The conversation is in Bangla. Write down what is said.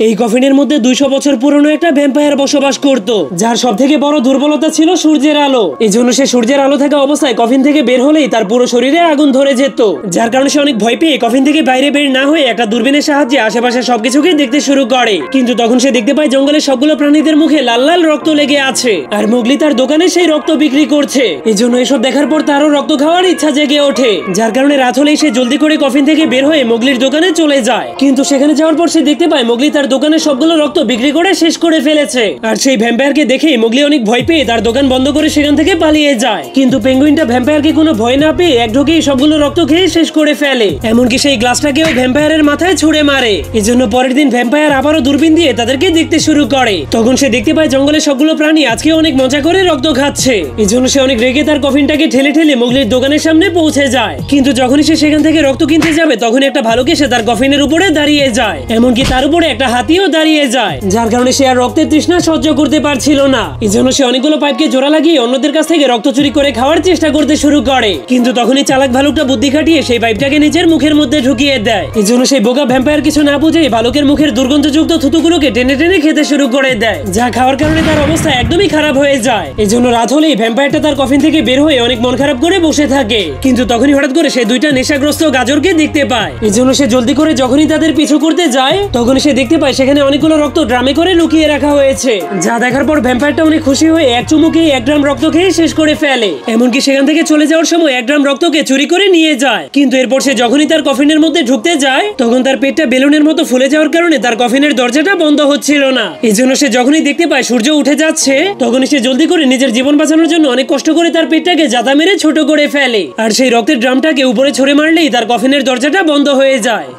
এই কফিনের মধ্যে 200 বছর পুরনো একটা ভ্যাম্পায়ার বসবাস করত, যার সবথেকে বড় দুর্বলতা ছিল সূর্যের আলো। এজন্য সে সূর্যের আলো থাকা অবস্থায় কফিন থেকে বের হলেই তার পুরো শরীরে আগুন ধরে যেত, যার কারণে সে অনেক ভয় পেয়ে কফিন থেকে বাইরে বের না হয়ে একটা দূরবীনের সাহায্যে আশেপাশে সবকিছুকে দেখতে শুরু করে। কিন্তু তখন সে দেখতে পায় জঙ্গলের সবগুলো প্রাণীদের মুখে লাল লাল রক্ত লেগে আছে, আর মোগলি তার দোকানে সেই রক্ত বিক্রি করছে। এজন্য এসব দেখার পর তারও রক্ত খাওয়ার ইচ্ছা জেগে ওঠে, যার কারণে রাত হলেই সে জলদি করে কফিন থেকে বের হয়ে মোগলির দোকানে চলে যায়। কিন্তু সেখানে যাওয়ার পর সে দেখতে পায় মোগলি তার দোকানে সবগুলো রক্ত বিক্রি করে শেষ করে ফেলেছে। আর সেই ভ্যাম্পায়ারকে দেখেই মোগলি অনেক ভয় পেয়ে তার দোকান বন্ধ করে সেখান থেকে পালিয়ে যায়। কিন্তু পেঙ্গুইনটা ভ্যাম্পায়ারকে কোনো ভয় না পেয়ে এক ঢোকেই সবগুলো রক্ত খেয়ে শেষ করে ফেলে, এমনকি সেই গ্লাসটাকেও ভ্যাম্পায়ারের মাথায় ছুঁড়ে মারে। এজন্য পরের দিন ভ্যাম্পায়ার আবারও দূরবীন দিয়ে তাদেরকে দেখতে শুরু করে। তখন সে দেখতে পায় জঙ্গলের সবগুলো প্রাণী আজকে অনেক মজা করে রক্ত খাচ্ছে। এজন্য সে অনেক রেগে তার কফিনটাকে ঠেলে ঠেলে মোগলির দোকানের সামনে পৌঁছে যায়। কিন্তু যখনই সে সেখান থেকে রক্ত কিনতে যাবে তখন একটা ভালুক এসে তার কফিনের উপরে দাঁড়িয়ে যায়, এমনকি তার উপরে একটা হাতিও দাঁড়িয়ে যায়, যার কারণে সে আর রক্তের তৃষ্ণা সহ্য করতে পারছিল না। এজন্য সে অনেকগুলো পাইপকে জোড়া লাগিয়ে অন্যদের কাছ থেকে রক্ত চুরি করে খাওয়ার চেষ্টা করতে শুরু করে। কিন্তু তখনই চালাক ভালুকটা বুদ্ধি খাটিয়ে সেই পাইপটাকে নিজের মুখের মধ্যে ঢুকিয়ে দেয়। এজন্য সেই বোকা ভ্যাম্পায়ার কিছু না বুঝেই ভালুকের মুখের দুর্গন্ধযুক্ত থুতুগুলোকে টেনে টেনে খেতে শুরু করে দেয়, যা খাওয়ার কারণে তার অবস্থা একদমই খারাপ হয়ে যায়। এজন্য রাত হলেই ভ্যাম্পায়ারটা তার কফিন থেকে বের হয়ে অনেক মন খারাপ করে বসে থাকে। কিন্তু তখনই হঠাৎ করে সে দুইটা নেশাগ্রস্ত গাজরকে দেখতে পায়। এজন্য সে জলদি করে যখনই তাদের পিছু করতে যায় তখন সে দেখতে পায় সেখানে অনেকগুলো রক্ত ড্রামে করে লুকিয়ে রাখা হয়েছে, যা দেখার পর ভ্যাম্পায়ারটা অনেক খুশি হয়ে এক চুমুকেই 1 গ্রাম রক্ত খেয়ে শেষ করে ফেলে। এমনকি সেখান থেকে চলে যাওয়ার সময় 1 গ্রাম রক্তকে চুরি করে নিয়ে যায়। কিন্তু এরপর সে যখনই তার কফিনের মধ্যে ঢুকতে যায় তখন তার পেটটা বেলুনের মতো ফুলে যাওয়ার কারণে তার কফিনের দরজাটা বন্ধ হচ্ছিল না। এজন্য সে যখনই দেখতে পায় সূর্য উঠে যাচ্ছে তখনই সে জলদি করে নিজের জীবন বাঁচানোর জন্য অনেক কষ্ট করে তার পেটটাকে জাতা মেরে ছোট করে ফেলে, আর সেই রক্তের ড্রামটাকে উপরে ছুঁড়ে মারলেই তার কফিনের দরজাটা বন্ধ হয়ে যায়।